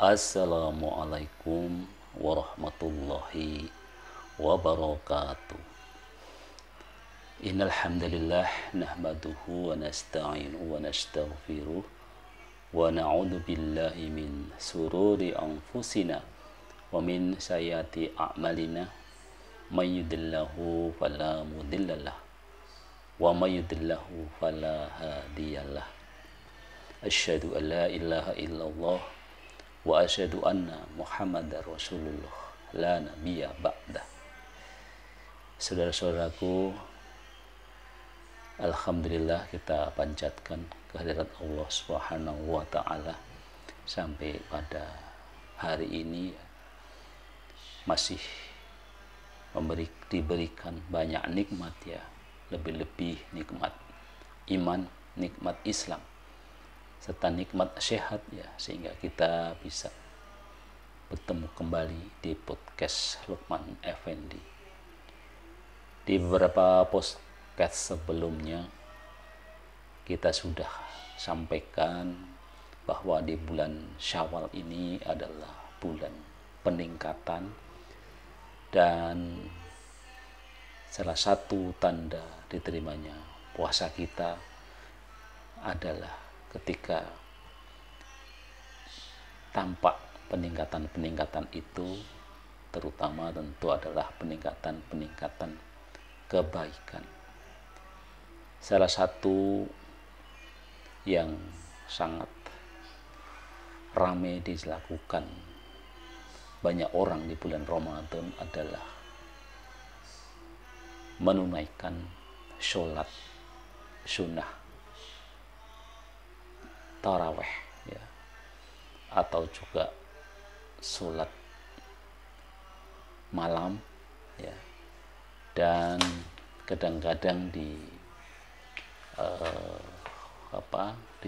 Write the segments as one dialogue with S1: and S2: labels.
S1: Assalamualaikum warahmatullahi wabarakatuh. Innal hamdalillah nahmaduhu wa nasta'inuhu wa nastaghfiruh wa na'udzu billahi min sururi anfusina wa min sayyiati a'malina may yahdihillahu fala mudhillalah wa may yudhlilhu fala hadiyalah. Asyhadu an la ilaha illallah wa asyhadu anna Muhammadar Rasulullah la nabiyya ba'dah. Saudara-saudaraku, alhamdulillah kita panjatkan kehadirat Allah Subhanahu wa taala sampai pada hari ini masih diberikan banyak nikmat ya, lebih-lebih nikmat iman, nikmat Islam, serta nikmat sehat ya, sehingga kita bisa bertemu kembali di podcast Lukman Effendi. Di beberapa podcast sebelumnya kita sudah sampaikan bahwa di bulan Syawal ini adalah bulan peningkatan, dan salah satu tanda diterimanya puasa kita adalah ketika tampak peningkatan-peningkatan itu, terutama tentu adalah peningkatan-peningkatan kebaikan. Salah satu yang sangat ramai dilakukan banyak orang di bulan Ramadan adalah menunaikan sholat sunnah taraweh ya, atau juga sholat malam ya, dan kadang-kadang di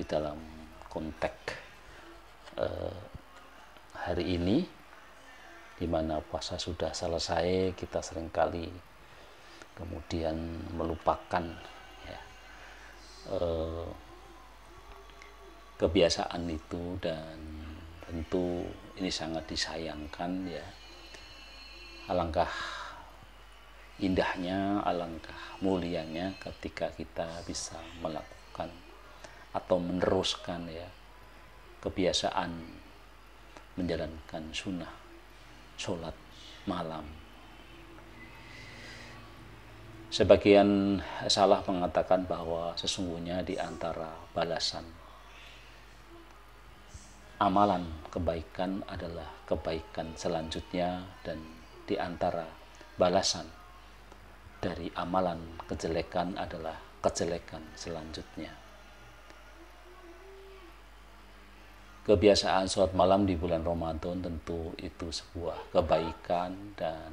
S1: dalam konteks hari ini di mana puasa sudah selesai, kita seringkali kemudian melupakan ya, kebiasaan itu, dan tentu ini sangat disayangkan ya. Alangkah indahnya, alangkah mulianya ketika kita bisa melakukan atau meneruskan ya kebiasaan menjalankan sunnah sholat malam. Sebagian salah mengatakan bahwa sesungguhnya di antara balasan amalan kebaikan adalah kebaikan selanjutnya, dan di antara balasan dari amalan kejelekan adalah kejelekan selanjutnya. Kebiasaan sholat malam di bulan Ramadan tentu itu sebuah kebaikan, dan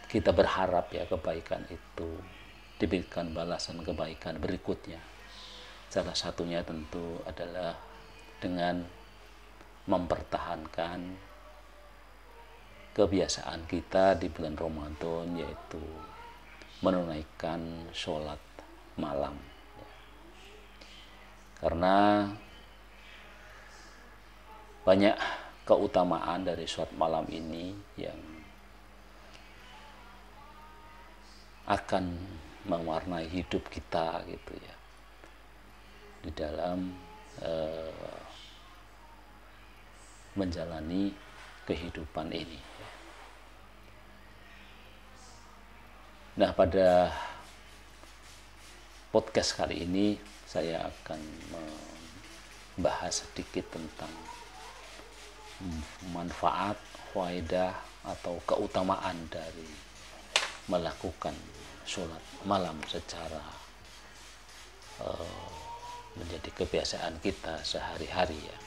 S1: kita berharap ya kebaikan itu diberikan balasan kebaikan berikutnya. Salah satunya tentu adalah dengan mempertahankan kebiasaan kita di bulan Ramadan, yaitu menunaikan sholat malam. Karena banyak keutamaan dari sholat malam ini yang akan mewarnai hidup kita gitu ya, di dalam menjalani kehidupan ini. Nah, pada podcast kali ini saya akan membahas sedikit tentang manfaat, faedah atau keutamaan dari melakukan sholat malam secara menjadi kebiasaan kita sehari-hari ya.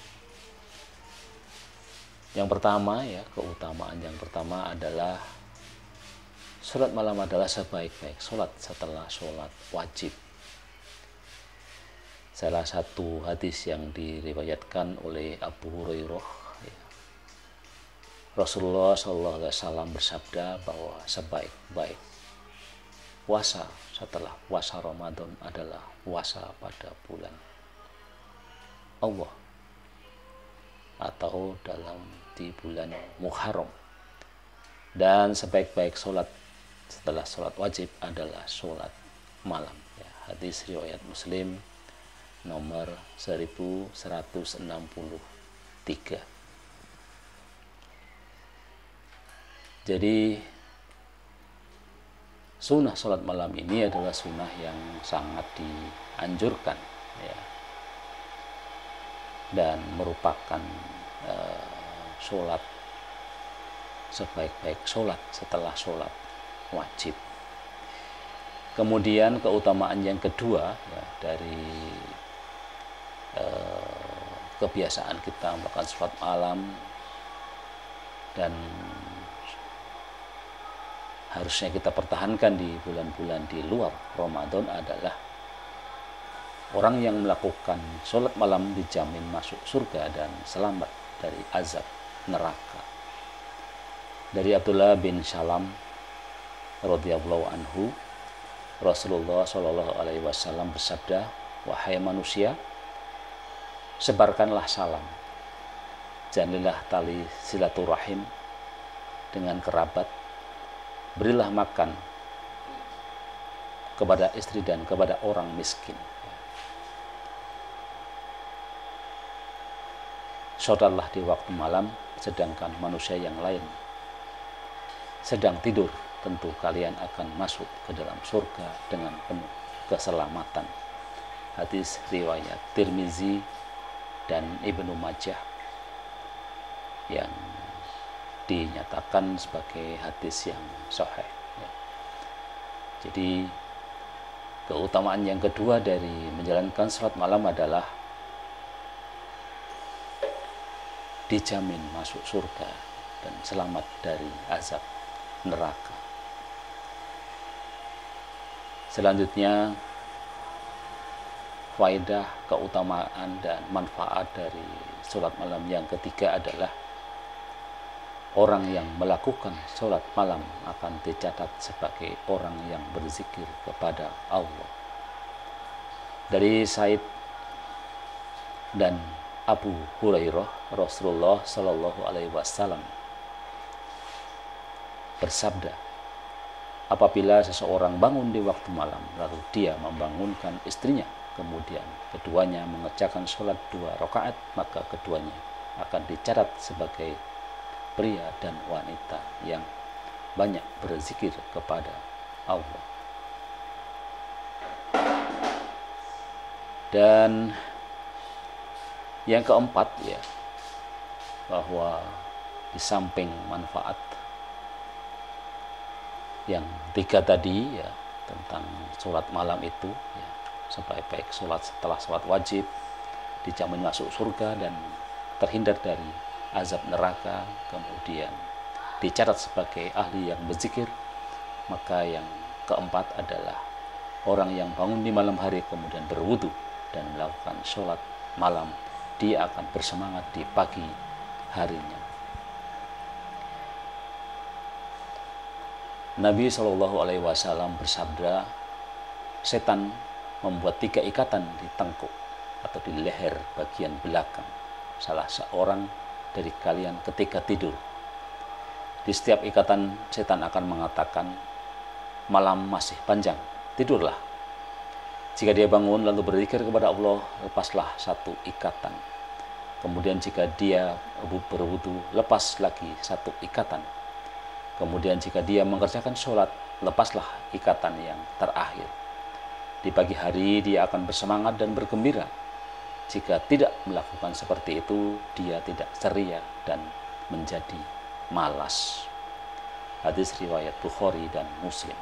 S1: Yang pertama ya, keutamaan yang pertama adalah sholat malam adalah sebaik-baik sholat setelah sholat wajib. Salah satu hadis yang diriwayatkan oleh Abu Hurairah ya, Rasulullah SAW bersabda bahwa sebaik-baik puasa setelah puasa Ramadan adalah puasa pada bulan Allah atau di bulan Muharram. Dan sebaik-baik sholat setelah sholat wajib adalah sholat malam. Ya, hadis riwayat Muslim nomor 1163. Jadi sunnah sholat malam ini adalah sunnah yang sangat dianjurkan, ya, dan merupakan sholat sebaik-baik sholat setelah sholat wajib. Kemudian keutamaan yang kedua, ya, dari kebiasaan kita melakukan sholat malam dan harusnya kita pertahankan di bulan-bulan di luar Ramadan adalah orang yang melakukan sholat malam dijamin masuk surga dan selamat dari azab neraka. Dari Abdullah bin Salam radhiyallahu anhu, Rasulullah Shallallahu alaihi wasallam bersabda, "Wahai manusia, sebarkanlah salam, jalilah tali silaturahim dengan kerabat, berilah makan kepada istri dan kepada orang miskin. Sholatlah di waktu malam, sedangkan manusia yang lain sedang tidur. Tentu kalian akan masuk ke dalam surga dengan penuh keselamatan." Hadis riwayat Tirmizi dan Ibnu Majah yang dinyatakan sebagai hadis yang sahih. Jadi keutamaan yang kedua dari menjalankan salat malam adalah dijamin masuk surga dan selamat dari azab neraka. Selanjutnya, faedah, keutamaan dan manfaat dari salat malam yang ketiga adalah orang yang melakukan sholat malam akan dicatat sebagai orang yang berzikir kepada Allah. Dari Said dan Abu Hurairah, Rasulullah Shallallahu alaihi wasallam bersabda, apabila seseorang bangun di waktu malam, lalu dia membangunkan istrinya, kemudian keduanya mengerjakan sholat 2 rakaat, maka keduanya akan dicatat sebagai pria dan wanita yang banyak berzikir kepada Allah. Dan yang keempat, ya, bahwa di samping manfaat yang 3 tadi, ya, tentang sholat malam itu, ya, sebaik-baik sholat setelah sholat wajib, dijamin masuk surga dan terhindar dari azab neraka, kemudian dicatat sebagai ahli yang berzikir, maka yang keempat adalah orang yang bangun di malam hari kemudian berwudu dan melakukan sholat malam, dia akan bersemangat di pagi harinya. Nabi Shallallahu alaihi wasallam bersabda, setan membuat 3 ikatan di tengkuk atau di leher bagian belakang salah seorang dari kalian ketika tidur. Di setiap ikatan, setan akan mengatakan, malam masih panjang, tidurlah. Jika dia bangun lalu berzikir kepada Allah, lepaslah 1 ikatan. Kemudian jika dia berwudu, lepas lagi 1 ikatan. Kemudian jika dia mengerjakan sholat, lepaslah ikatan yang terakhir. Di pagi hari dia akan bersemangat dan bergembira. Jika tidak melakukan seperti itu, dia tidak ceria dan menjadi malas. Hadis riwayat Bukhari dan Muslim.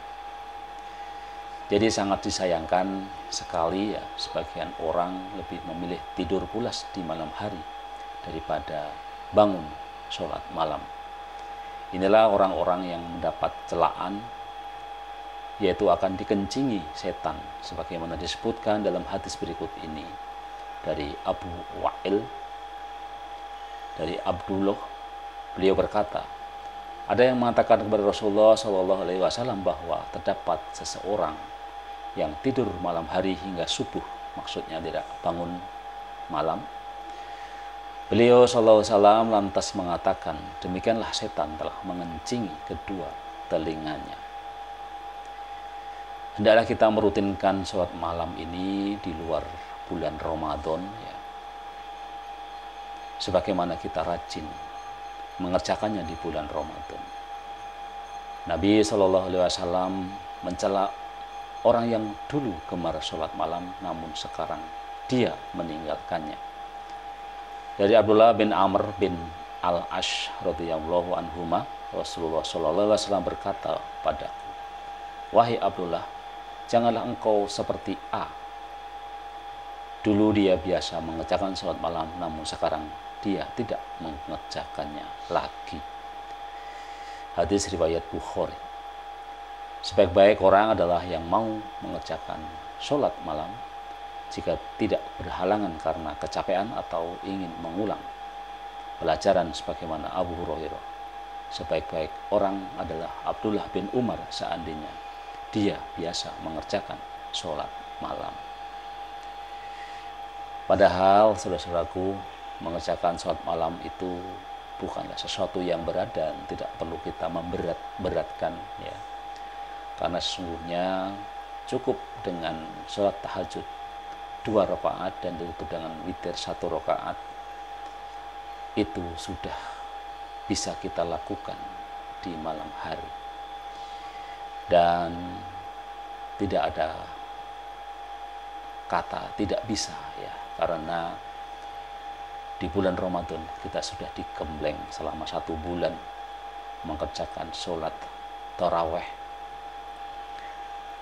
S1: Jadi sangat disayangkan sekali, ya, sebagian orang lebih memilih tidur pulas di malam hari daripada bangun sholat malam. Inilah orang-orang yang mendapat celaan, yaitu akan dikencingi setan, sebagaimana disebutkan dalam hadis berikut ini. Dari Abu Wa'il, dari Abdullah, beliau berkata, ada yang mengatakan kepada Rasulullah Shallallahu alaihi wasallam bahwa terdapat seseorang yang tidur malam hari hingga subuh, maksudnya tidak bangun malam, Beliau sallallahu alaihi wasallam lantas mengatakan, demikianlah setan telah mengencingi kedua telinganya. Hendaklah kita merutinkan sholat malam ini di luar bulan Ramadan, ya. Sebagaimana kita rajin mengerjakannya di bulan Ramadan. Nabi Shallallahu Alaihi Wasallam mencela orang yang dulu gemar sholat malam, namun sekarang dia meninggalkannya. Dari Abdullah bin Amr bin Al-Ash radhiyallahu anhuma, Rasulullah Shallallahu Alaihi Wasallam berkata padaku, wahai Abdullah, janganlah engkau seperti A. Dulu dia biasa mengerjakan sholat malam, namun sekarang dia tidak mengerjakannya lagi. Hadis riwayat Bukhari. Sebaik-baik orang adalah yang mau mengerjakan sholat malam jika tidak berhalangan karena kecapean atau ingin mengulang pelajaran sebagaimana Abu Hurairah. Sebaik-baik orang adalah Abdullah bin Umar seandainya dia biasa mengerjakan sholat malam. Padahal saudara-saudaraku, mengerjakan sholat malam itu bukanlah sesuatu yang berat dan tidak perlu kita memberatkan, ya. Karena sesungguhnya cukup dengan sholat tahajud 2 rakaat dan ditutup dengan witir 1 rakaat, itu sudah bisa kita lakukan di malam hari. Dan tidak ada kata tidak bisa, ya, karena di bulan Ramadan kita sudah digembleng selama 1 bulan mengerjakan sholat taraweh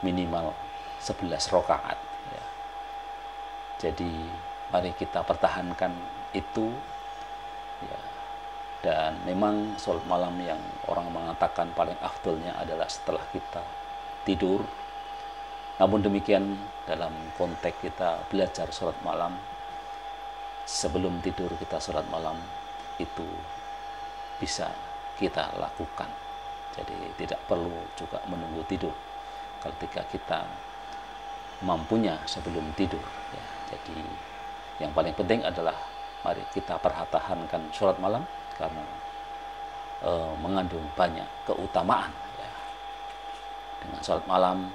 S1: minimal 11 rakaat, ya. Jadi mari kita pertahankan itu, ya. Dan memang sholat malam yang orang mengatakan paling afdolnya adalah setelah kita tidur. Namun demikian dalam konteks kita belajar sholat malam, sebelum tidur kita sholat malam itu bisa kita lakukan. Jadi tidak perlu juga menunggu tidur ketika kita mampunya sebelum tidur, ya. Jadi yang paling penting adalah mari kita pertahankan sholat malam karena mengandung banyak keutamaan, ya. Dengan sholat malam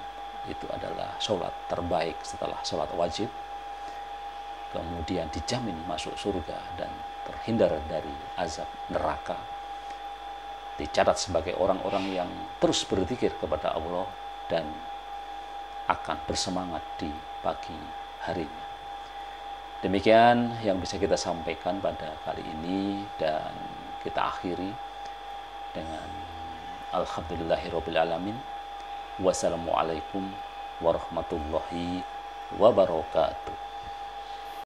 S1: itu adalah sholat terbaik setelah sholat wajib, kemudian dijamin masuk surga dan terhindar dari azab neraka, dicatat sebagai orang-orang yang terus berzikir kepada Allah dan akan bersemangat di pagi harinya. Demikian yang bisa kita sampaikan pada kali ini, dan kita akhiri dengan alhamdulillahirabbil alamin. Wassalamualaikum warahmatullahi wabarakatuh.